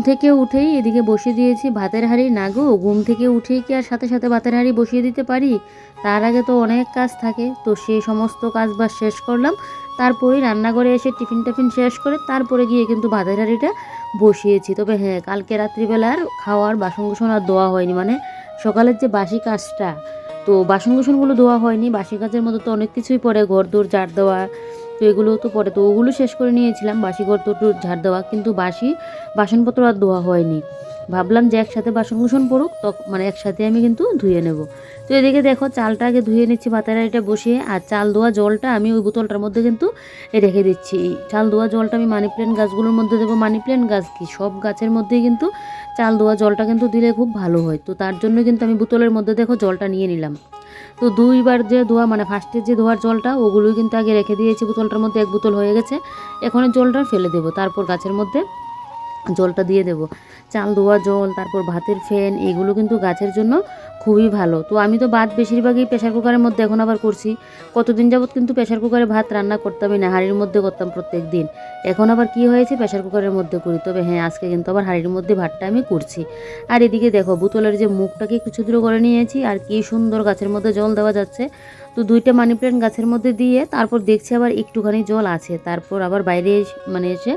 থেকে উঠেই এদিকে বসিয়ে দিয়েছি ভাতের হাঁড়ি। না গো, ঘুম থেকে উঠেই কি আর সাথে সাথে ভাতের হাঁড়ি বসিয়ে দিতে পারি? তার আগে তো অনেক কাজ থাকে, তো সেই সমস্ত কাজ বাজ শেষ করলাম। তারপরেই রান্নাঘরে এসে টিফিন টিফিন শেষ করে তারপরে গিয়ে কিন্তু ভাতের হাঁড়িটা বসিয়েছি। তবে হ্যাঁ, কালকে রাত্রিবেলার খাওয়ার বাসন কুসন আর ধোয়া হয়নি, মানে সকালের যে বাসি কাজটা, তো বাসন কুসনগুলো ধোয়া হয়নি। বাসি কাজের মধ্যে তো অনেক কিছুই পড়ে, ঘর দোর ঝাড় দেওয়া, তো এগুলো তো পরে, তো ওগুলো শেষ করে নিয়েছিলাম, বাসি ঘর তো ঝাড় দেওয়া, কিন্তু বাসি বাসনপত্র আর ধোয়া হয়নি। ভাবলাম যে একসাথে বাসন কুসন পড়ুক, মানে একসাথে আমি কিন্তু ধুয়ে নেব। তো এদিকে দেখো চালটা আগে ধুয়ে নিচ্ছি ভাতের হাঁড়িটা বসিয়ে, আর চাল ধোয়া জলটা আমি ওই বোতলটার মধ্যে কিন্তু রেখে দিচ্ছি। চাল ধোয়া জলটা আমি মানি প্ল্যান্ট গাছগুলোর মধ্যে দেবো। মানি প্ল্যান্ট গাছ কি, সব গাছের মধ্যেই কিন্তু চাল ধোয়া জলটা কিন্তু দিলে খুব ভালো হয়। তো তার জন্য কিন্তু আমি বোতলের মধ্যে দেখো জলটা নিয়ে নিলাম। তো দুইবার যে ধোয়া, মানে ফার্স্টের যে ধোয়ার জলটা, ওগুলোই কিন্তু আগে রেখে দিয়েছি বোতলটার মধ্যে, এক বোতল হয়ে গেছে। এখন জলটা ফেলে দেবো, তারপর গাছের মধ্যে জলটা দিয়ে দেবো। চাল ধোয়া জল, তারপর ভাতের ফ্যান, এগুলো কিন্তু গাছের জন্য খুবই ভালো। তো আমি তো ভাত বেশিরভাগই প্রেশার কুকারের মধ্যে এখন আবার করছি। কতদিন যাবত কিন্তু প্রেশার কুকারে ভাত রান্না করতামই না, হাঁড়ির মধ্যে করতাম প্রত্যেক দিন। এখন আবার কি হয়েছে, প্রেশার কুকারের মধ্যে করি। তবে হ্যাঁ, আজকে কিন্তু আবার হাঁড়ির মধ্যে ভাতটা আমি করছি। আর এদিকে দেখো বোতলের যে মুখটাকে একটু ছিদ্র করে নিয়েছি, আর কি সুন্দর গাছের মধ্যে জল দেওয়া যাচ্ছে। তো দুইটা মানি প্ল্যান্ট গাছের মধ্যে দিয়ে তারপর দেখছি আবার একটুখানি জল আছে, তারপর আবার বাইরে মানে এসে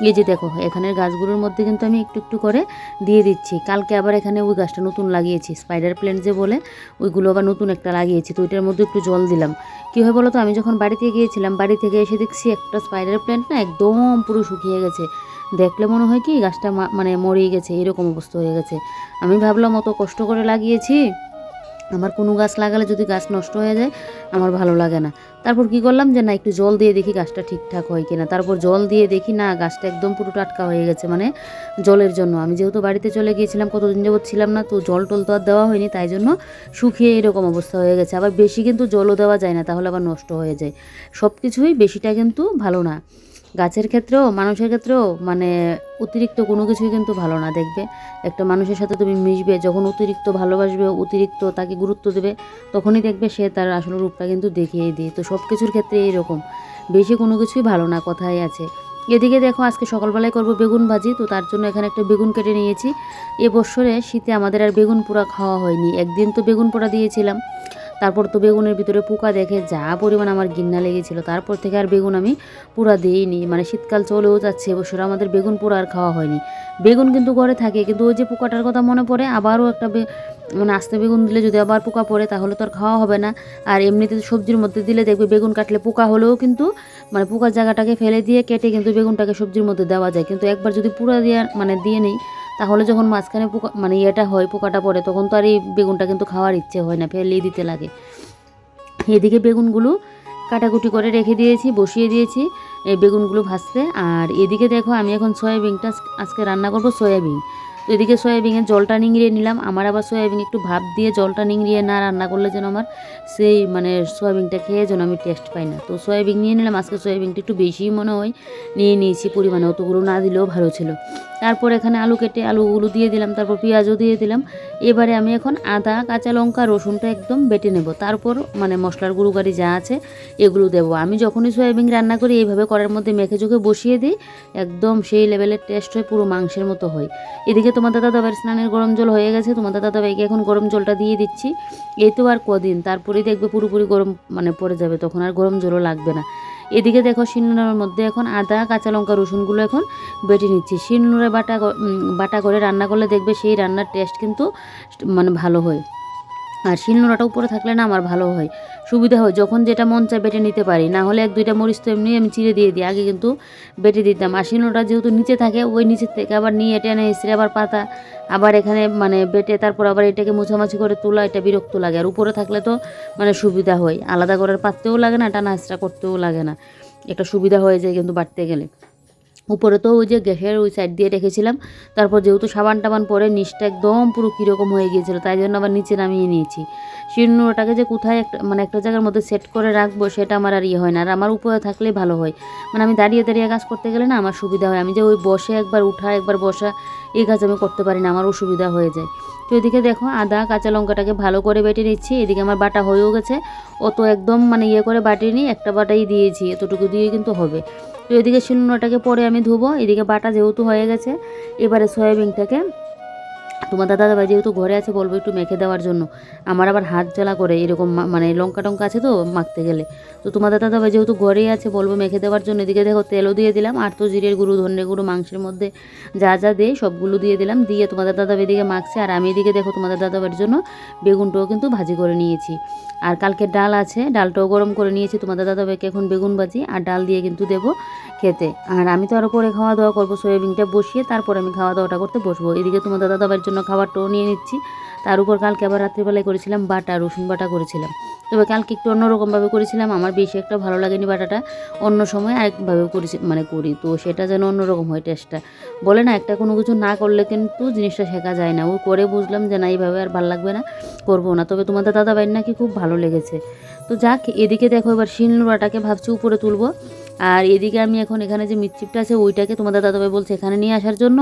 এই যে দেখো এখানের গাছগুলোর মধ্যে কিন্তু আমি একটু একটু করে দিয়ে দিচ্ছি। কালকে আবার এখানে ওই গাছটা নতুন লাগিয়েছি, স্পাইডার প্ল্যান্ট যে বলে, ওইগুলো আবার নতুন একটা লাগিয়েছি। তো ওইটার মধ্যে একটু জল দিলাম। কী হয় বলো তো, আমি যখন বাড়িতে গিয়েছিলাম, বাড়ি থেকে এসে দেখছি একটা স্পাইডার প্ল্যান্ট না একদম পুরো শুকিয়ে গেছে। দেখলে মনে হয় কি গাছটা মানে মরেই গেছে, এরকম অবস্থা হয়ে গেছে। আমি ভাবলাম অত কষ্ট করে লাগিয়েছি, আমার কোনো গাছ লাগালে যদি গাছ নষ্ট হয়ে যায় আমার ভালো লাগে না। তারপর কি করলাম যে না, একটু জল দিয়ে দেখি গাছটা ঠিকঠাক হয় কিনা। তারপর জল দিয়ে দেখি না, গাছটা একদম পুরো টাটকা হয়ে গেছে। মানে জলের জন্য, আমি যেহেতু বাড়িতে চলে গিয়েছিলাম, কতদিন যাবত ছিলাম না, তো জল টল তো আর দেওয়া হয়নি, তাই জন্য শুকিয়ে এরকম অবস্থা হয়ে গেছে। আবার বেশি কিন্তু জলও দেওয়া যায় না, তাহলে আবার নষ্ট হয়ে যায়। সব কিছুই বেশিটা কিন্তু ভালো না, গাছের ক্ষেত্রেও মানুষের ক্ষেত্রেও, মানে অতিরিক্ত কোনো কিছুই কিন্তু ভালো না। দেখবে একটা মানুষের সাথে তুমি মিশবে, যখন অতিরিক্ত ভালোবাসবে, অতিরিক্ত তাকে গুরুত্ব দেবে, তখনই দেখবে সে তার আসল রূপটা কিন্তু দেখিয়ে দিয়ে। তো সব কিছুর ক্ষেত্রে এইরকম, বেশি কোনো কিছুই ভালো না, কথাই আছে। এদিকে দেখো আজকে সকালবেলায় করব বেগুন ভাজি, তো তার জন্য এখানে একটা বেগুন কেটে নিয়েছি। এবছরে শীতে আমাদের আর বেগুন পোড়া খাওয়া হয়নি। একদিন তো বেগুন পোড়া দিয়েছিলাম, তারপর তো বেগুনের ভিতরে পোকা দেখে যা পরিমাণ আমার ঘৃণা লেগেছিল, তারপর থেকে আর বেগুন আমি পোড়া দিইনি। মানে শীতকাল চলেও যাচ্ছে, এবছর আমাদের বেগুন পোড়া আর খাওয়া হয়নি। বেগুন কিন্তু ঘরে থাকে, কিন্তু ওই যে পোকাটার কথা মনে পড়ে, আবারও একটা মানে আস্তে বেগুন দিলে যদি আবার পোকা পড়ে তাহলে তো আর খাওয়া হবে না। আর এমনিতে সবজির মধ্যে দিলে দেখবে বেগুন কাটলে পোকা হলেও কিন্তু মানে পোকার জায়গাটাকে ফেলে দিয়ে কেটে কিন্তু বেগুনটাকে সবজির মধ্যে দেওয়া যায়। কিন্তু একবার যদি পুরা দিয়ে মানে দিয়ে নেই, তাহলে যখন মাঝখানে পোকা মানে ইয়েটা হয়, পোকাটা পড়ে, তখন তো আর এই বেগুনটা কিন্তু খাওয়ার ইচ্ছে হয় না, ফেলেই দিতে লাগে। এদিকে বেগুনগুলো কাটাকুটি করে রেখে দিয়েছি, বসিয়ে দিয়েছি এই বেগুনগুলো ভাজতে। আর এদিকে দেখো আমি এখন সয়াবিনটা আজকে রান্না করব, সয়াবিন। তো এদিকে সয়াবিনের জলটা নিংড়িয়ে নিলাম। আমার আবার সয়াবিন একটু ভাপ দিয়ে জলটা নিংড়িয়ে না রান্না করলে যেন আমার সেই মানে সয়াবিনটা খেয়ে যেন আমি টেস্ট পাই না। তো সয়াবিন নিয়ে নিলাম, আজকে সয়াবিনটা একটু বেশিই মনে হয় নিয়ে নিয়েছি পরিমাণে, অতগুলো না দিলেও ভালো ছিল। তারপর এখানে আলু কেটে আলুগুলো দিয়ে দিলাম, তারপর পেঁয়াজও দিয়ে দিলাম। এবারে আমি এখন আদা, কাঁচা লঙ্কা, রসুনটা একদম বেটে নেব, তারপর মানে মশলার গুঁড়োগাড়ি যা আছে এগুলো দেবো। আমি যখনই সয়াবিন রান্না করি এইভাবে কড়াইয়ের মধ্যে মেখে চোখে বসিয়ে দিই, একদম সেই লেভেলের টেস্ট হয়, পুরো মাংসের মতো হয়। এদিকে তোমার দাদাভাইয়ের স্নানের গরম জল হয়ে গেছে, তোমার দাদাভাইকে এখন গরম জলটা দিয়ে দিচ্ছি। এই তো আর কদিন, তারপরেই দেখবে পুরোপুরি গরম মানে পড়ে যাবে, তখন আর গরম জলও লাগবে না। এদিকে দেখো শিলনোড়ার মধ্যে এখন আদা, কাঁচা লঙ্কা, রসুনগুলো এখন বেটে নিচ্ছি। শিলনোড়ায় বাটা করে রান্না করলে দেখবে সেই রান্নার টেস্ট কিন্তু মানে ভালো হয়। আর শিলনোড়াটা উপরে থাকলে না আমার ভালো হয়, সুবিধা হয়, যখন যেটা মন চায় বেটে নিতে পারি। না হলে এক দুইটা মরিচ তো এমনি আমি চিড়ে দিয়ে দিই, আগে কিন্তু বেটে দিতাম। আর শিলনোড়া যেহেতু নিচে থাকে, ওই নিচের থেকে আবার নিয়ে টেনে এসে আবার পাতা, আবার এখানে মানে বেটে তারপর আবার এটাকে মুছামাছি করে তোলা, এটা বিরক্ত লাগে। আর উপরে থাকলে তো মানে সুবিধা হয়, আলাদা করে পাততেও লাগে না, টানা হেঁচড়া করতেও লাগে না, একটা সুবিধা হয়ে যায় কিন্তু বাটতে গেলে। উপরে তো ওই যে গ্যাসের ওই সাইড দিয়ে রেখেছিলাম, তারপর যেহেতু সাবান টাবান পরে নিচটা একদম পুরো কীরকম হয়ে গিয়েছিল, তাই জন্য আবার নিচে নামিয়ে নিয়েছি। শিলনোড়াটাকে যে কোথায় একটা মানে একটা জায়গার মধ্যে সেট করে রাখবো সেটা আমার আর ইয়ে হয় না। আর আমার উপরে থাকলেই ভালো হয়, মানে আমি দাঁড়িয়ে দাঁড়িয়ে কাজ করতে গেলে না আমার সুবিধা হয়। আমি যে ওই বসে একবার উঠা একবার বসা এই কাজ আমি করতে পারি না, আমার অসুবিধা হয়ে যায়। তো এদিকে দেখো আদা, কাঁচা লঙ্কাটাকে ভালো করে বেটে নিচ্ছি। এদিকে আমার বাটা হয়েও গেছে, অত একদম মানে ইয়ে করে বাটিনি, একটা বাটাই দিয়েছি, এতটুকু দিয়ে কিন্তু হবে। তো এদিকে শিলনোড়াটাকে পরে আমি ধুবো, এদিকে বাটা যেহেতু হয়ে গেছে, এবারে সয়াবিনটাকে তোমার দাদাভাই যেহেতু ঘরে আছে বলবো একটু মেখে দেওয়ার জন্য। আমার আবার হাত জ্বালা করে এরকম মানে লঙ্কা টঙ্কা আছে তো মাখতে গেলে। তো তোমার দাদাভাই যেহেতু ঘরেই আছে বলবো মেখে দেওয়ার জন্য। এদিকে দেখো তেলও দিয়ে দিলাম, আর তো জিরের গুঁড়ো ধনে গুঁড়ো মাংসের মধ্যে যা যা দেয় সবগুলো দিয়ে দিলাম, দিয়ে তোমাদের দাদাভাই এদিকে মাখছে। আর আমি এদিকে দেখো তোমাদের দাদাভাইয়ের জন্য বেগুনটাও কিন্তু ভাজি করে নিয়েছি। আর কালকে ডাল আছে, ডালটাও গরম করে নিয়েছি। তোমাদের দাদাভাইকে এখন বেগুন ভাজি আর ডাল দিয়ে কিন্তু দেবো খেতে। আর আমি তো আরও পরে খাওয়া দাওয়া করবো, সয়াবিনটা বসিয়ে তারপর আমি খাওয়া দাওয়াটা করতে বসবো। এদিকে তোমাদের দাদাভাইয়ের জন্য খাবারটাও নিয়ে নিচ্ছি। তার উপর কালকে আবার রাত্রিবেলায় করেছিলাম বাটা, রসুন বাটা করেছিলাম। তবে কালকে একটু অন্যরকমভাবে করেছিলাম, আমার বেশি একটা ভালো লাগেনি বাটাটা। অন্য সময় আরেকভাবে করেছি মানে করি, তো সেটা যেন অন্যরকম হয় টেস্টটা। বলে না একটা কোনো কিছু না করলে কিন্তু জিনিসটা শেখা যায় না। ও করে বুঝলাম যে না এইভাবে আর ভালো লাগবে না, করবো না। তবে তোমাদের দাদাভাইয়ের নাকি খুব ভালো লেগেছে। তো যাক, এদিকে দেখো এবার শিলনোড়াটাকে ভাবছি উপরে তুলবো। আর এদিকে আমি এখন এখানে যে মিটচিপটা আছে ওইটাকে তোমাদের দাদাভাই বলছে এখানে নিয়ে আসার জন্য,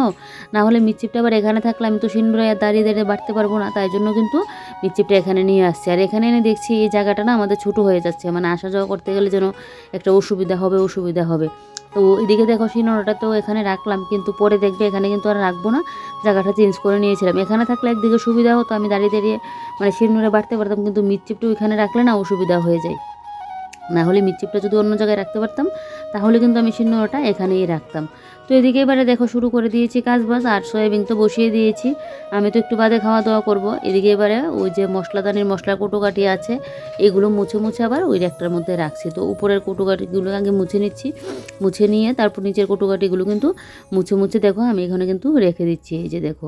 না হলে মিটচিপটা আবার এখানে থাকলে আমি তো শিলনোড়ায় আর দাঁড়িয়ে দাঁড়িয়ে বাটতে পারবো না, তাই জন্য কিন্তু মিটচিপটা এখানে নিয়ে আসছে। আর এখানে এনে দেখছি এই জায়গাটা না আমাদের ছোটো হয়ে যাচ্ছে, মানে আসা যাওয়া করতে গেলে যেন একটা অসুবিধা হবে। তো এদিকে দেখো শিলনোড়াটা তো এখানে রাখলাম, কিন্তু পরে দেখবে এখানে কিন্তু আর রাখবো না, জায়গাটা চেঞ্জ করে নিয়েছিলাম। এখানে থাকলে একদিকে সুবিধা হতো, আমি দাঁড়িয়ে দাঁড়িয়ে মানে শিলনোড়ায় বাটতে পারতাম, কিন্তু মিটচিপটা ওইখানে রাখলে না অসুবিধা হয়ে যায়। না হলে মিটচিপটা যদি অন্য জায়গায় রাখতে পারতাম তাহলে কিন্তু আমি শিলনোড়াটা এখানেই রাখতাম। তো এদিকে এবারে দেখো শুরু করে দিয়েছি কাজবাজ, আর সয়াবিন তো বসিয়ে দিয়েছি। আমি তো একটু বাদে খাওয়া দাওয়া করব। এদিকে এবারে ওই যে মশলাদানির মশলার কৌটোকাঠি আছে এগুলো মুছে আবার ওই একটার মধ্যে রাখছি। তো উপরের কৌটোকাঠিগুলো আগে মুছে নিচ্ছি, মুছে নিয়ে তারপর নিচের কৌটোকাঠিগুলো কিন্তু মুছে দেখো আমি এখানে কিন্তু রেখে দিচ্ছি। এই যে দেখো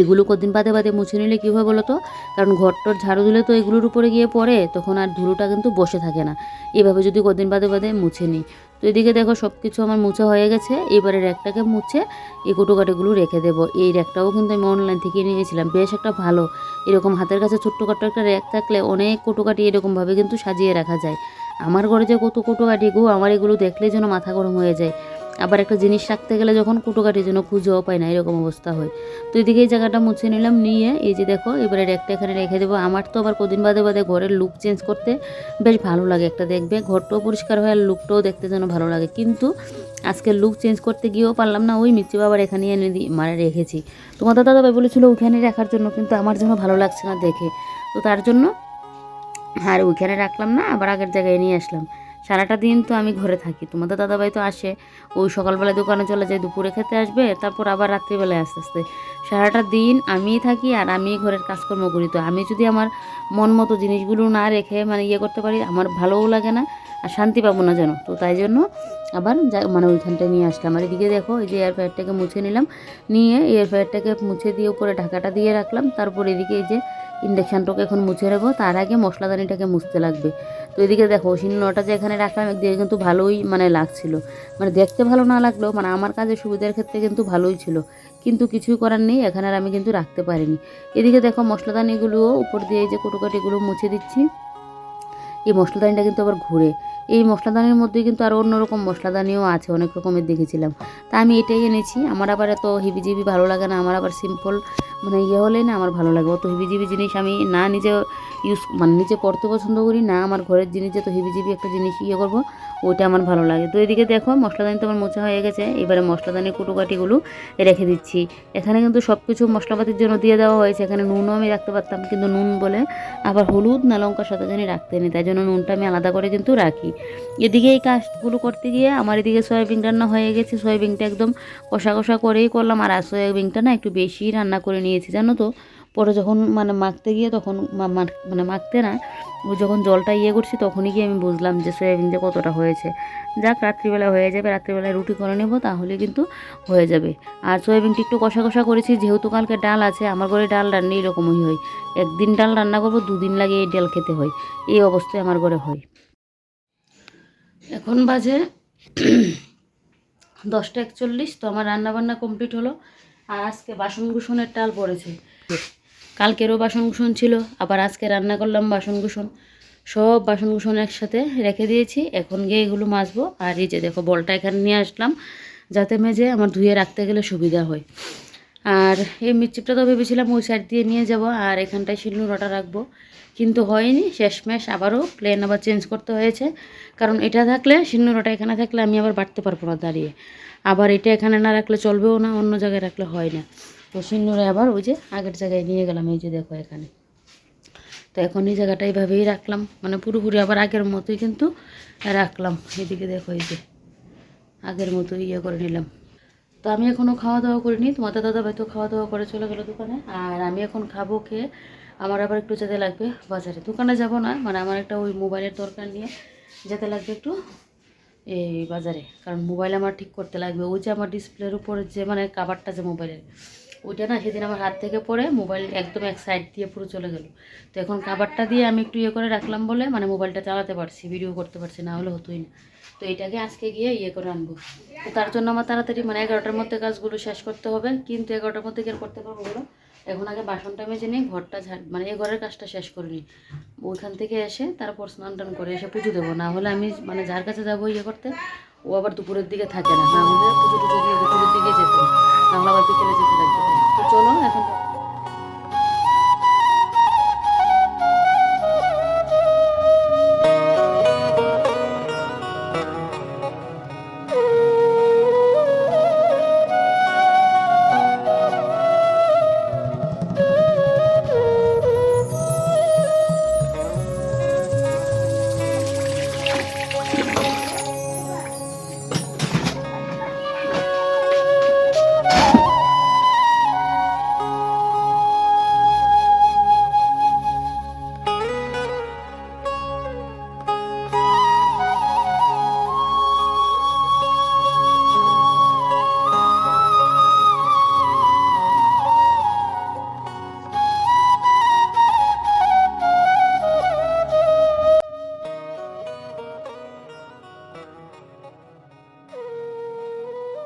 এগুলো কদিন বাদে মুছে নিলে কী হয় বলো তো, কারণ ঘরটর ঝাড়ু দিলে তো এগুলোর উপরে গিয়ে পড়ে, তখন আর ধুলোটা কিন্তু বসে থাকে না। এভাবে যদি কদিন বাদে মুছে নিই। তো এদিকে দেখো সব কিছু আমার মুছে হয়ে গেছে। এবারে র্যাকটাকে মুছে এই কৌটোকাঠিগুলো রেখে দেবো। এই র্যাকটাও কিন্তু আমি অনলাইন থেকে নিয়েছিলাম, বেশ একটা ভালো। এরকম হাতের কাছে ছোট্টখাটো একটা র্যাক থাকলে অনেক কৌটোকাঠি এরকমভাবে কিন্তু সাজিয়ে রাখা যায়। আমার ঘরে যে কত কৌটোকাঠি গো, আমার এগুলো দেখলেই যেন মাথা গরম হয়ে যায়। আবার একটা জিনিস রাখতে গেলে যখন কৌটোকাঠির জন্য খুঁজেও পায় না, এরকম অবস্থা হয়। তো এদিকে এই জায়গাটা মুছে নিলাম, নিয়ে এই যে দেখো এবারে র্যাকটা এখানে রেখে দেবো। আমার তো আবার কদিন বাদে ঘরের লুক চেঞ্জ করতে বেশ ভালো লাগে, একটা দেখবে ঘরটাও পরিষ্কার হয় আর লুকটাও দেখতে যেন ভালো লাগে। কিন্তু আজকে লুক চেঞ্জ করতে গিয়েও পারলাম না, ওই মিষ্টি বাবার এখানে এনে মানে রেখেছি। তোমাদের দাদাভাই বলেছিল ওইখানে রাখার জন্য, কিন্তু আমার জন্য ভালো লাগছে না দেখে, তো তার জন্য আর ওইখানে রাখলাম না, আবার আগের জায়গায় নিয়ে আসলাম। সারাটা দিন তো আমি ঘরে থাকি, তোমাদের দাদাভাই তো আসে, ওই সকালবেলায় দোকানে চলে যায়, দুপুরে খেতে আসবে, তারপর আবার রাত্রিবেলায় আস্তে সারাটা দিন আমিই থাকি আর আমিই ঘরের কাজকর্ম করি। তো আমি যদি আমার মন মতো জিনিসগুলো না রেখে মানে ইয়ে করতে পারি, আমার ভালোও লাগে না আর শান্তি পাবো না যেন। তো তাই জন্য আবার মানে ওইখানটায় নিয়ে আসলাম। আর এদিকে দেখো এই যে এয়ার ফ্রায়ারটাকে মুছে নিলাম, নিয়ে এয়ার ফ্রায়ারটাকে মুছে দিয়ে উপরে ঢাকাটা দিয়ে রাখলাম। তারপর এদিকে এই যে ইন্ডাকশানটাকে এখন মুছে নেবো, তার আগে মশলাদানিটাকে মুছতে লাগবে। তো এদিকে দেখো শিলনোড়াটা যে এখানে রাখলাম একদিকে কিন্তু ভালোই মানে লাগছিল, মানে দেখতে ভালো না লাগলেও মানে আমার কাজের সুবিধার ক্ষেত্রে কিন্তু ভালোই ছিল, কিন্তু কিছুই করার নেই, এখানে আর আমি কিন্তু রাখতে পারিনি। এদিকে দেখো মশলাদানিগুলোও উপর দিয়ে এই যে কৌটোকাঠিগুলো মুছে দিচ্ছি। এই মশলাদানিটা কিন্তু আবার ঘুরে, এই মশলাদানির মধ্যে কিন্তু আরও অন্যরকম মশলাদানিও আছে, অনেক রকমের দেখেছিলাম। তা আমি এটাই এনেছি। আমার আবার এত হিবিজিবি ভালো লাগে না, আমার আবার সিম্পল মানে ইয়ে হলেই না আমার ভালো লাগে। অত হিবিজিবি জিনিস আমি না নিজে মানে নিজে পড়তে পছন্দ করি না, আমার ঘরের জিনিস যে তো হিবিজিবি একটা জিনিস ইয়ে করবো ওইটা আমার ভালো লাগে। তো এদিকে দেখো মশলাদানি তো আমার মোছা হয়ে গেছে, এবারে মশলাদানির কৌটোকাঠিগুলো রেখে দিচ্ছি। এখানে কিন্তু সব কিছু মশলাপাতির জন্য দিয়ে দেওয়া হয়েছে, এখানে নুনও আমি রাখতে পারতাম, কিন্তু নুন বলে আবার হলুদ না লঙ্কার সাথে জানি রাখতে নেই, তাই জন্য নুনটা আমি আলাদা করে কিন্তু রাখি। এদিকে এই কাজগুলো করতে গিয়ে আমার এদিকে সয়াবিন রান্না হয়ে গেছে, সয়াবিনটা একদম কষা করেই করলাম। আর সয়াবিনটা না একটু বেশি রান্না করে নিয়েছি জানো তো, পরে যখন মানে মাখতে গিয়ে তখন মানে মাখতে না, ও যখন জলটা ইয়ে করছি তখনই গিয়ে আমি বুঝলাম যে সয়াবিন যে কতটা হয়েছে। যাক রাত্রিবেলা হয়ে যাবে, রাত্রিবেলায় রুটি করে নেব তাহলে কিন্তু হয়ে যাবে। আর সয়াবিনটা একটু কষা করেছি, যেহেতু কালকে ডাল আছে, আমার ঘরে ডাল রান্না এরকমই হয়, একদিন ডাল রান্না করবো দুদিন লাগে এই ডাল খেতে হয়, এই অবস্থায় আমার ঘরে হয়। এখন বাজে 10টা 41, তো আমার রান্নাবান্না কমপ্লিট হলো। আর আজকে বাসনকুসনের টাল পড়েছে, কালকেরও বাসনকুসন ছিল, আবার আজকে রান্না করলাম বাসনকুসন, সব বাসনকুসন একসাথে রেখে দিয়েছি। এখন গিয়ে এগুলো মাজবো। আর এই যে দেখো বলটা এখানে নিয়ে আসলাম যাতে মেজে আমার ধুয়ে রাখতে গেলে সুবিধা হয়। আর এই মিটচিপটা তো ভেবেছিলাম ওই সাইড দিয়ে নিয়ে যাব আর এখানটায় শিলনোড়াটা রাখবো, কিন্তু হয়নি। শেষমেশ আবারও প্লেন আবার চেঞ্জ করতে হয়েছে, কারণ এটা থাকলে শিলনোড়াটা এখানে থাকলে আমি আবার বাটতে পারবো না দাঁড়িয়ে, আবার এটা এখানে না রাখলে চলবেও না, অন্য জায়গায় রাখলে হয় না। তো শিলনোড়া আবার ওই যে আগের জায়গায় নিয়ে গেলাম, এই যে দেখো এখানে। তো এখন এই জায়গাটা এইভাবেই রাখলাম, মানে পুরোপুরি আবার আগের মতোই কিন্তু রাখলাম। এদিকে দেখো এই যে আগের মতোই ইয়ে করে নিলাম। তো আমি এখনও খাওয়া দাওয়া করিনি, তোমাদের দাদা ভাই তো খাওয়া দাওয়া করে চলে গেলো দোকানে, আর আমি এখন খাবো। খেয়ে আমার আবার একটু যেতে লাগবে বাজারে, দোকানে যাব না, মানে আমার একটা ওই মোবাইলের দরকার নিয়ে যেতে লাগবে একটু এই বাজারে, কারণ মোবাইল আমার ঠিক করতে লাগবে। ওই যে আমার ডিসপ্লের উপরে যে মানে কাভারটা যে মোবাইলের, ওইটা না সেদিন আমার হাত থেকে পড়ে মোবাইল একদম এক সাইড দিয়ে পুরো চলে গেল। তো এখন কাভারটা দিয়ে আমি একটু ইয়ে করে রাখলাম বলে মানে মোবাইলটা চালাতে পারছি, ভিডিও করতে পারছি, না হলে হতোই না। তো এটাকে আজকে গিয়ে ইয়ে করে আনবো। তো তার জন্য আমার তাড়াতাড়ি মানে 11টার মধ্যে কাজগুলো শেষ করতে হবে, কিন্তু 11টার মধ্যে কি আর করতে পারবো বলো। এখন আগে বাসনটা মেজে নিই, ঘরটা মানে এই ঘরের কাজটা শেষ করে নিই। ওইখান থেকে এসে তারপর স্নান টান করে এসে পুজো দেবো, না হলে আমি মানে যার কাছে যাবো ইয়ে করতে ও আবার দুপুরের দিকে থাকে না, না হলে পুজো টুজো দিয়ে দুপুরের দিকে যেতাম, নাহলে আবার বিকেলে যেতে লাগবে। তো চলো এখন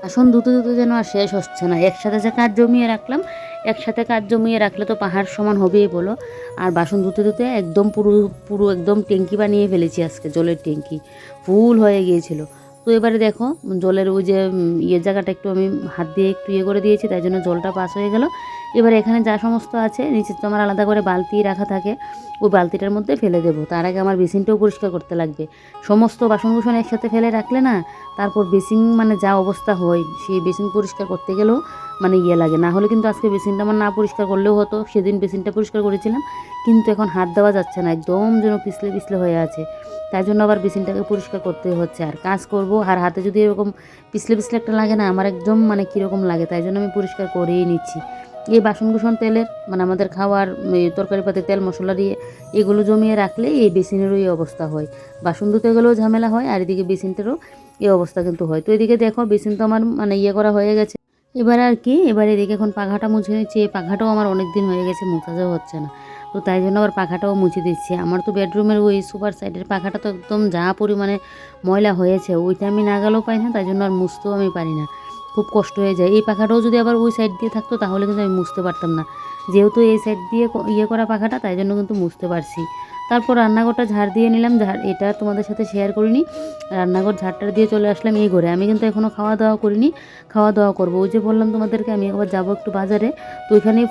বাসন ধুতে ধুতে যেন আর শেষ হচ্ছে না, একসাথে যে কাজ জমিয়ে রাখলাম, একসাথে কাজ জমিয়ে রাখলে তো পাহাড় সমান হবেই বলো। আর বাসন ধুতে ধুতে একদম পুরো পুরো একদম ট্যাঙ্কি বানিয়ে ফেলেছি আজকে, জলের ট্যাঙ্কি ফুল হয়ে গিয়েছিল। তো এবারে দেখো জলের ওই যে ইয়ের জায়গাটা একটু আমি হাত দিয়ে একটু ইয়ে করে দিয়েছি, তাই জন্য জলটা পাস হয়ে গেল। এবার এখানে যা সমস্ত আছে নিচে তো আমার আলাদা করে বালতি রাখা থাকে, ওই বালতিটার মধ্যে ফেলে দেবো। তার আগে আমার বেসিনটাও পরিষ্কার করতে লাগবে, সমস্ত বাসন কুসন একসাথে ফেলে রাখলে না তারপর বেসিন মানে যা অবস্থা হয়, সেই বেসিন পরিষ্কার করতে গেলেও মানে ইয়ে লাগে। না হলে কিন্তু আজকে বেসিনটা আমার না পরিষ্কার করলেও হতো, সেদিন বেসিনটা পরিষ্কার করেছিলাম, কিন্তু এখন হাত দেওয়া যাচ্ছে না, একদম যেন পিছলে পিছলে হয়ে আছে, তাই জন্য আবার বেসিনটাকে পরিষ্কার করতে হচ্ছে। আর কাজ করব আর হাতে যদি এরকম পিছলে পিছলে একটা লাগে না, আমার একদম মানে কীরকম লাগে, তাই জন্য আমি পরিষ্কার করেই নিচ্ছি। এই বাসনকুসন তেলের মানে আমাদের খাওয়ার তরকারি পাতি তেল মশলা দিয়ে এগুলো জমিয়ে রাখলে এই বেসিনেরও এই অবস্থা হয়, বাসন ধুতে গেলেও ঝামেলা হয়, আর এদিকে বেসিনটারও এই অবস্থা কিন্তু হয়। তো এদিকে দেখো বেসিন তো আমার মানে ইয়ে করা হয়ে গেছে, এবার আর কি এবার এদিকে এখন পাখাটা মুছে নিচ্ছি। এই পাখাটাও আমার অনেক দিন হয়ে গেছে, মোছাও হচ্ছে না, তো তাই জন্য আবার পাখাটাও মুছে দিচ্ছি। আমার তো বেডরুমের ওই সুপার সাইডের পাখাটা তো একদম যা পরিমাণে ময়লা হয়েছে, ওইটা আমি না গেলেও পাই না, তাই জন্য আর মুছতেও আমি পারি না, খুব কষ্ট হয়ে যায়। এই পাখাটাও যদি আবার ওই সাইড দিয়ে থাকতো তাহলে কিন্তু আমি মুছতে পারতাম না, যেহেতু এই সাইড দিয়ে ইয়ে করা পাখাটা, তাই জন্য কিন্তু মুছতে পারছি। তারপর রান্নাঘরটা ঝাড় দিয়ে নিলাম, এটা তোমাদের সাথে শেয়ার করিনি। রান্নাঘর ঝাড়টা দিয়ে চলে আসলাম এই ঘরে। আমি কিন্তু এখনও খাওয়া দাওয়া করিনি, খাওয়া দাওয়া করবো। ওই যে বললাম তোমাদেরকে আমি একবার যাবো একটু বাজারে, তো ওইখানেই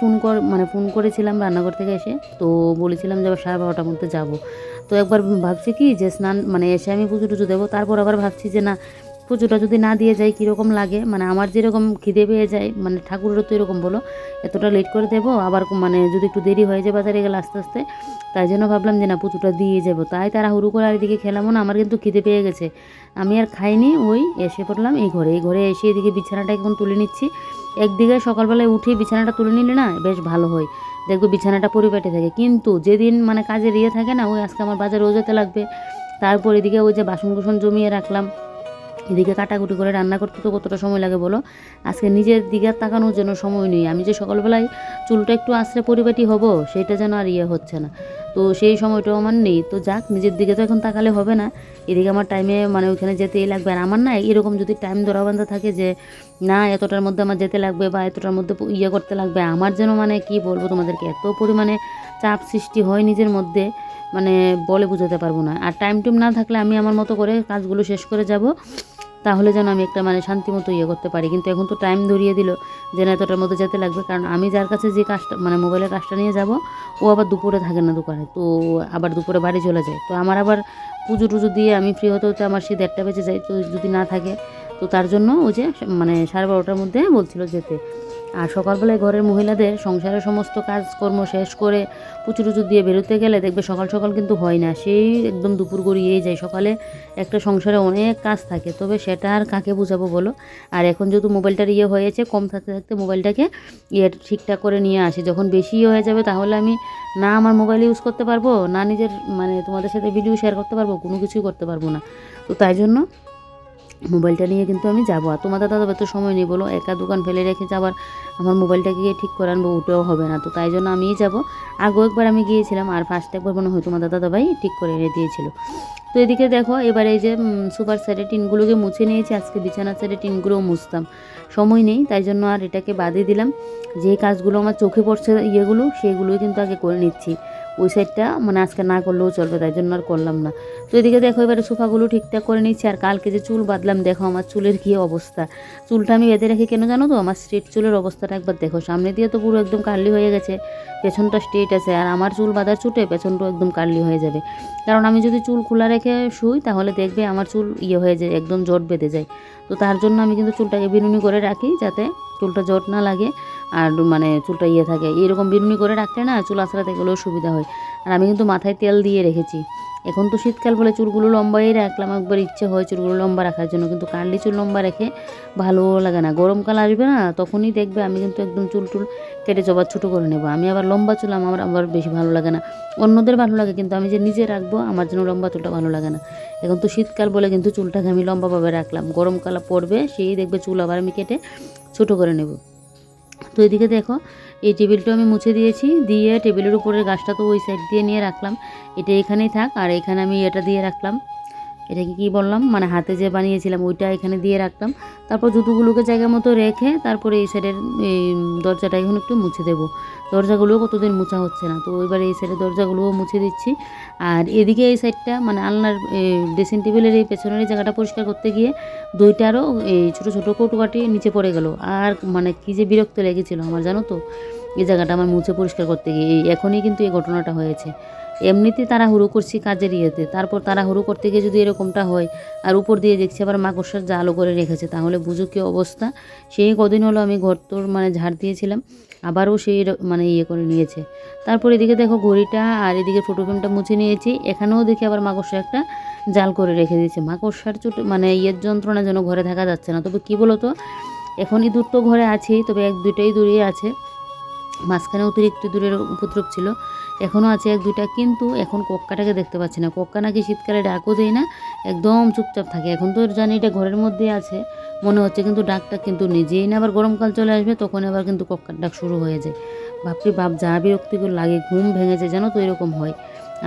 ফোন করেছিলাম রান্নাঘর থেকে এসে, তো বলেছিলাম যে আবার 12:30টার মধ্যে যাবো। তো একবার ভাবছি কি যে স্নান মানে এসে আমি পুজো টুজো দেবো, তারপর আবার ভাবছি যে না, পুজোটা যদি না দিয়ে যাই কীরকম লাগে, মানে আমার যেরকম খিদে পেয়ে যায়, মানে ঠাকুরেরও তো এরকম বলো, এতটা লেট করে দেবো আবার, মানে যদি একটু দেরি হয়ে যায় বাজারে গেলে আস্তে আস্তে, তাই জন্য ভাবলাম যে না পুজোটা দিয়ে যাবো। তাই তারা হুড়ু করে আর এদিকে খেলামও না, আমার কিন্তু খিদে পেয়ে গেছে, আমি আর খাইনি, ওই এসে পড়লাম এই ঘরে এসে এদিকে বিছানাটা এখন তুলে নিচ্ছি। একদিকে সকালবেলায় উঠে বিছানাটা তুলে নিলে না বেশ ভালো হয়, দেখবো বিছানাটা পরিপাটি থাকে। কিন্তু যেদিন মানে কাজের ইয়ে থাকে না, ওই আজকে আমার বাজারেও যেতে লাগবে, তারপর এদিকে ওই যে বাসন কুসন জমিয়ে রাখলাম, এদিকে কাটাকুটি করে রান্না করতে তো কতটা সময় লাগে বলো। আজকে নিজের দিকে তাকানোর জন্য সময় নেই, আমি যে সকালবেলায় চুলটা একটু আশ্রে পরিপাটি হব সেটা যেন আর ইয়ে হচ্ছে না, তো সেই সময়টাও আমার নেই। তো যাক, নিজের দিকে তো এখন তাকালে হবে না, এদিকে আমার টাইমে মানে ওইখানে যেতেই লাগবে। আর আমার না এরকম যদি টাইম ধরাবান্ধা থাকে যে না এতটার মধ্যে আমার যেতে লাগবে বা এতটার মধ্যে ইয়ে করতে লাগবে, আমার যেন মানে কি বলবো তোমাদেরকে, এত পরিমাণে চাপ সৃষ্টি হয় নিজের মধ্যে, মানে বলে বোঝাতে পারবো না। আর টাইম না থাকলে আমি আমার মতো করে কাজগুলো শেষ করে যাব, তাহলে যেন আমি একটা মানে শান্তি মতো ইয়ে করতে পারি। কিন্তু এখন তো টাইম ধরিয়ে দিল যে না এতটার মধ্যে যেতে লাগবে, কারণ আমি যার কাছে যে কাজটা মানে মোবাইলের কাজটা নিয়ে যাব ও আবার দুপুরে থাকে না দোকানে, তো আবার দুপুরে বাড়ি চলে যায়। তো আমার আবার পুজো টুজো দিয়ে আমি ফ্রি হতে হতে আমার সেই 1:30 বেজে যায়। তো যদি না থাকে তো তার জন্য ওই যে মানে 12:30টার মধ্যে বলছিল যেতে। আর সকালবেলায় ঘরের মহিলাদের সংসারের সমস্ত কাজকর্ম শেষ করে পুচু টুচু দিয়ে বেরোতে গেলে দেখবে সকাল সকাল কিন্তু হয় না, সেই একদম দুপুর গড়িয়েই যায়। সকালে একটা সংসারে অনেক কাজ থাকে, তবে সেটা আর কাকে বোঝাবো বলো। আর এখন যেহেতু মোবাইলটার ইয়ে হয়েছে, কম থাকতে থাকতে মোবাইলটাকে ইয়ে ঠিকঠাক করে নিয়ে আসি। যখন বেশি ইয়ে হয়ে যাবে তাহলে আমি না আমার মোবাইল ইউজ করতে পারবো, না নিজের মানে তোমাদের সাথে ভিডিও শেয়ার করতে পারবো, কোনো কিছুই করতে পারবো না। তো তাই জন্য মোবাইলটা নিয়ে কিন্তু আমি যাবো। আর তোমাদের দাদা তো সময় নেই বলো, একা দোকান ফেলে রেখে যাবার আমার মোবাইলটাকে গিয়ে ঠিক করে আনবো, ওটাও হবে না। তো তাই জন্য আমিই যাবো। আগেও একবার আমি গিয়েছিলাম, আর ফার্স্ট একবার মনে হয় তোমাদের দাদাভাই ঠিক করে এনে দিয়েছিল। তো এদিকে দেখো এবার এই যে সুপার সাইডে টিনগুলোকে মুছে নিয়েছি। আজকে বিছানার সাইডে টিনগুলোও মুছতাম, সময় নেই, তাই জন্য আর এটাকে বাদই দিলাম। যে কাজগুলো আমার চোখে পড়ছে ইয়েগুলো সেগুলোই কিন্তু আগে করে নিচ্ছি। ওই সাইডটা মানে আজকে না করলেও চলবে, তাই জন্য আর করলাম না। তো এদিকে দেখো এবারে সোফাগুলো ঠিকঠাক করে নিচ্ছি। আর কালকে যে চুল বাঁধলাম দেখো আমার চুলের কী অবস্থা। চুলটা আমি বেঁধে রেখে কেন জানো তো, আমার স্ট্রেট চুলের অবস্থাটা একবার দেখো। সামনে দিয়ে তো পুরো একদম কার্লি হয়ে গেছে, পেছনটা স্ট্রেট আছে। আর আমার চুল বাঁধার চুটে পেছনটাও একদম কার্লি হয়ে যাবে, কারণ আমি যদি চুল খোলা রেখে শুই তাহলে দেখবে আমার চুল ইয়ে হয়ে যায়, একদম জট বেঁধে যায়। তো তার জন্য আমি কিন্তু চুলটাকে বিনুনি করে রাখি, যাতে চুলটা জট না লাগে আর মানে চুলটা ইয়ে থাকে। এরকম বিনুনি করে রাখলে না চুল আঁচড়াতে গেলেও সুবিধা হয়। আর আমি কিন্তু মাথায় তেল দিয়ে রেখেছি। এখন তো শীতকাল বলে চুলগুলো লম্বাই রাখলাম, একবার ইচ্ছে হয় চুলগুলো লম্বা রাখার জন্য, কিন্তু কার্লি চুল লম্বা রেখে ভালো লাগে না। গরমকাল আসবে না তখনই দেখবে আমি কিন্তু একদম চুল টুল কেটে জবার ছোটো করে নেবো। আমি আবার লম্বা চুল আমার আবার বেশি ভালো লাগে না। অন্যদের ভালো লাগে, কিন্তু আমি যে নিজে রাখবো আমার জন্য লম্বা চুলটা ভালো লাগে না। এখন তো শীতকাল বলে কিন্তু চুলটাকে আমি লম্বাভাবে রাখলাম, গরমকাল পড়বে সেই দেখবে চুল আবার আমি কেটে ছোটো করে নেব। তো এদিকে দেখো এই টেবিলটা আমি মুছে দিয়েছি, দিয়ে টেবিলের উপরের গাছটা তো ওই সাইড দিয়ে নিয়ে রাখলাম। এটা এখানেই থাক, আর এখানে আমি এটা দিয়ে রাখলাম, এটাকে কী বললাম মানে হাতে যে বানিয়েছিলাম ওইটা এখানে দিয়ে রাখলাম। তারপর জুতোগুলোকে জায়গা মতো রেখে তারপরে এই সাইডের এই দরজাটা এখন একটু মুছে দেবো। দরজাগুলোও কতদিন মোছা হচ্ছে না, তো এবার এই সাইডের দরজাগুলোও মুছে দিচ্ছি। আর এদিকে এই সাইডটা মানে আলনার ড্রেসিং টেবিলের এই পেছনের এই জায়গাটা পরিষ্কার করতে গিয়ে দুইটারও এই ছোটো ছোটো কৌটোকাটি নিচে পড়ে গেল। আর মানে কী যে বিরক্ত লেগেছিলো আমার, জানো তো, এই জায়গাটা আমার মুছে পরিষ্কার করতে গিয়ে। এখনই কিন্তু এই ঘটনাটা হয়েছে। এমনিতে তাড়াহুড়ো করছি কাজের ইয়েতে, তারপর তাড়াহুড়ো করতে গিয়ে যদি এরকমটা হয়, আর উপর দিয়ে দেখছি আবার মাকড়সার জালও করে রেখেছে, তাহলে বুঝো কী অবস্থা। সেই কদিন হলো আমি ঘর তোর মানে ঝাড় দিয়েছিলাম, আবারও সেই মানে ইয়ে করে নিয়েছে। তারপর এদিকে দেখো ঘড়িটা আর এদিকে ফটো ফ্রেমটা মুছে নিয়েছি, এখানেও দেখি আবার মাকড়সা একটা জাল করে রেখে দিয়েছে। মাকড়সার চোটে মানে ইয়ের যন্ত্রণা যেন ঘরে থাকা যাচ্ছে না। তবে কী বলো তো, এখন ইঁদুর তো ঘরে আছেই, তবে এক দুইটাই দূরেই আছে। মাঝখানে অতিরিক্ত দূরের উপদ্রব ছিল, এখনও আছে এক দুইটা, কিন্তু এখন কক্কাটাকে দেখতে পাচ্ছি না। কক্কা নাকি শীতকালে ডাকও দেয় না, একদম চুপচাপ থাকে। এখন তো জানি এটা ঘরের মধ্যে আছে মনে হচ্ছে, কিন্তু ডাকটা কিন্তু নিজেই না। আবার গরমকাল চলে আসবে তখন আবার কিন্তু কক্কার ডাক শুরু হয়ে যায়। বাপরে বাপ, যা বিরক্তিকর লাগে, ঘুম ভেঙে যায় জানো তো, এরকম হয়।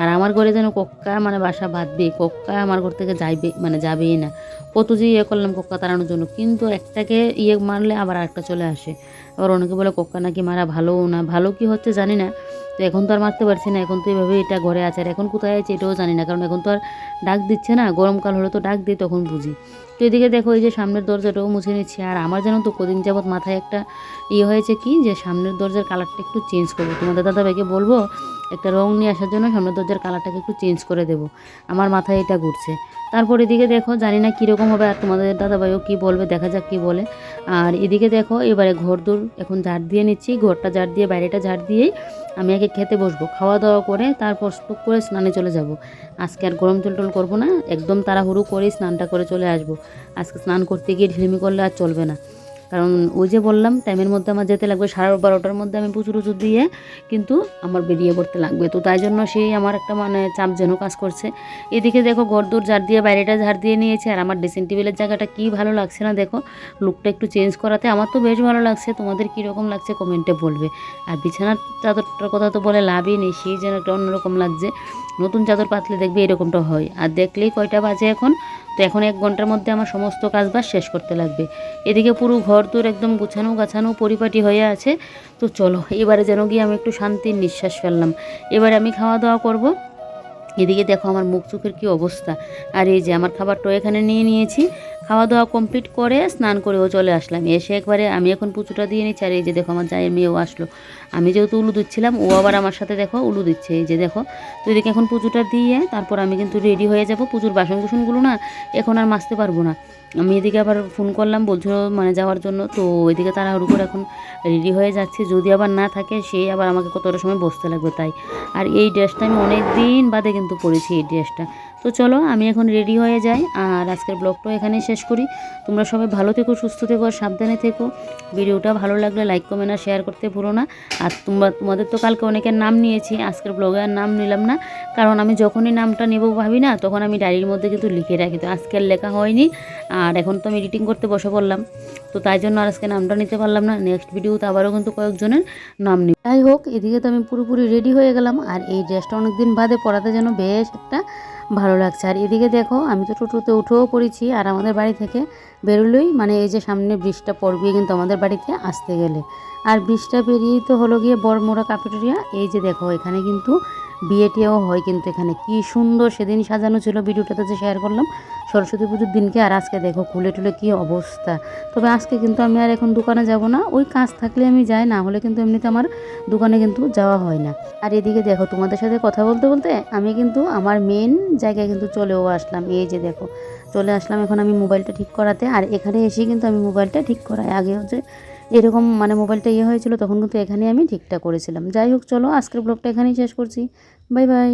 আর আমার ঘরে যেন কক্কা মানে বাসা বাঁধবে, কক্কা আমার ঘর থেকে যাইবে মানে যাবেই না। কত যে ইয়ে করলাম কক্কা তাড়ানোর জন্য, কিন্তু একটাকে ইয়ে মারলে আবার আরেকটা চলে আসে। আবার অনেকে বলে কক্কা নাকি মারা ভালোও না, ভালো কি হচ্ছে জানি না। তো এখন তো আর মারতে পারছি না, এখন তো এইভাবে এটা ঘরে আছে। আর এখন কোথায় আছে এটাও জানি না, কারণ এখন তো আর ডাক দিচ্ছে না। গরমকাল হলে তো ডাক দিই, তখন বুঝি। তো এদিকে দেখো এই যে সামনের দরজাটাও মুছে নিচ্ছি। আর আমার যেন তো কদিন যাবৎ মাথায় একটা ইয়ে হয়েছে কি, যে সামনের দরজার কালারটা একটু চেঞ্জ করবো। তোমাদের দাদাভাইকে বলবো একটা রং নিয়ে আসার জন্য, সামনের দরজার কালারটাকে একটু চেঞ্জ করে দেবো। আমার মাথায় এটা ঘুরছে। তারপর এদিকে দেখো জানি না কীরকম হবে, আর তোমাদের দাদাভাইও কী বলবে, দেখা যাক কী বলে। আর এদিকে দেখো এবারে ঘর দূর এখন ঝাড় দিয়ে নিচ্ছি, ঘরটা ঝাড় দিয়ে বাইরেটা ঝাড় দিয়েই আমি আগে খেতে বসবো। খাওয়া দাওয়া করে তারপর স্টুক করে স্নানে চলে যাব। আজকে আর গরম জল টল করবো না, একদম তাড়াহুড়ো করেই স্নানটা করে চলে আসবো। আজকে স্নান করতে গিয়ে ঢিলমি করলে আর চলবে না, কারণ ওই যে বললাম টাইমের মধ্যে আমার যেতে লাগবে। 12:30টার মধ্যে আমি পুজো টুজো দিয়ে কিন্তু আমার বেরিয়ে পড়তে লাগবে। তো তাই জন্য সেই আমার একটা মানে চাপ যেন কাজ করছে। এদিকে দেখো ঘর দূর ঝাড় দিয়ে বাইরেটা ঝাড় দিয়ে নিয়েছে। আর আমার ড্রেসিং টেবিলের জায়গাটা কি ভালো লাগছে না দেখো, লুকটা একটু চেঞ্জ করাতে আমার তো বেশ ভালো লাগছে। তোমাদের কীরকম লাগছে কমেন্টে বলবে। আর বিছানার চাদরটার কথা তো বলে লাভই নেই, সেই যেন একটা অন্যরকম লাগছে। নতুন চাদর পাতলে দেখবে এরকমটা হয়। আর দেখলেই কয়টা বাজে এখন, তো এখন 1 ঘন্টার মধ্যে আমার সমস্ত কাজবাজ শেষ করতে লাগবে। এদিকে পুরো ঘর দূর একদম গুছানো গাছানো পরিপাটি হয়ে আছে। তো চলো এবারে যেন গিয়ে আমি একটু শান্তির নিঃশ্বাস ফেললাম। এবারে আমি খাওয়া দাওয়া করব। এদিকে দেখো আমার মুখ চোখের কী অবস্থা। আর এই যে আমার খাবারটাও এখানে নিয়ে নিয়েছি, খাওয়া দাওয়া কমপ্লিট করে স্নান করেও চলে আসলাম। এসে একবারে আমি এখন পুজোটা দিয়ে নিচ্ছি। আর এই যে দেখো আমার জায়ের মেয়েও আসলো, আমি যেহেতু উলু দিচ্ছিলাম ও আবার আমার সাথে দেখো উলু দিচ্ছে। এই যে দেখো, তো এদিকে এখন পুজোটা দিয়ে তারপর আমি কিন্তু রেডি হয়ে যাব। পুজোর বাসন কুসনগুলো না এখন আর মাজতে পারবো না। আমি এদিকে আবার ফোন করলাম, বলছিল মানে যাওয়ার জন্য, তো ওইদিকে তাড়াহুড়ো করে এখন রেডি হয়ে যাচ্ছি। যদি আবার না থাকে সে আবার আমাকে কতটা সময় বসতে লাগবে তাই। আর এই ড্রেসটা আমি অনেক দিন বাদে কিন্তু পরেছি এই ড্রেসটা। তো চলো আমি এখন রেডি হয়ে যাই, আর আজকের ব্লগটাও এখানেই শেষ করি। তোমরা সবাই ভালো থেকো, সুস্থ থেকো, আর সাবধানে থেকো। ভিডিওটা ভালো লাগলে লাইক কমেন্ট আর শেয়ার করতে ভুলো না। আর তোমাদের তো কালকে অনেকের নাম নিয়েছি, আজকের ব্লগে আর নাম নিলাম না, কারণ আমি যখনই নামটা নেব ভাবি না তখন আমি ডায়েরির মধ্যে কিন্তু লিখে রাখি। তো আজকে আর লেখা হয়নি, আর এখন তো আমি এডিটিং করতে বসে পড়লাম, তো তাই জন্য আর আজকে নামটা নিতে পারলাম না। নেক্সট ভিডিওতে আবারও কিন্তু কয়েকজনের নাম নিই। যাই হোক, এদিকে তো আমি পুরোপুরি রেডি হয়ে গেলাম, আর এই ড্রেসটা অনেকদিন বাদে পরাতে যেন বেশ একটা ভালো লাগছে। আর এদিকে দেখো আমি তো টোটোতে উঠেও পড়েছি, আর আমাদের বাড়ি থেকে বেরোলেই মানে এই যে সামনে ব্রিজটা পড়বে কিন্তু আমাদের বাড়িতে আসতে গেলে, আর ব্রিজটা পেরিয়েই তো হলো গিয়ে বড়মোড়া ক্যাফেটেরিয়া। এই যে দেখো এখানে কিন্তু বিয়েটিও হয় কিন্তু এখানে, কি সুন্দর সেদিন সাজানো ছিল, ভিডিওটাতে যে শেয়ার করলাম সরস্বতী পুজোর দিনকে। আর আজকে দেখো খুলে টুলে কী অবস্থা। তবে আজকে কিন্তু আমি আর এখন দোকানে যাব না, ওই কাজ থাকলে আমি যাই, না হলে কিন্তু এমনিতে আমার দোকানে কিন্তু যাওয়া হয় না। আর এদিকে দেখো তোমাদের সাথে কথা বলতে বলতে আমি কিন্তু আমার মেন জায়গায় কিন্তু চলেও আসলাম। এই যে দেখো চলে আসলাম এখন আমি মোবাইলটা ঠিক করাতে, আর এখানে এসেই কিন্তু আমি মোবাইলটা ঠিক করাই। আগে হচ্ছে এরকম মানে মোবাইলটা হয়েছিল তখন কিন্তু এখানে আমি ঠিকঠাক করেছিলাম। যাই হোক চলো আজকের ব্লগটা এখানেই শেষ করছি। Bye bye.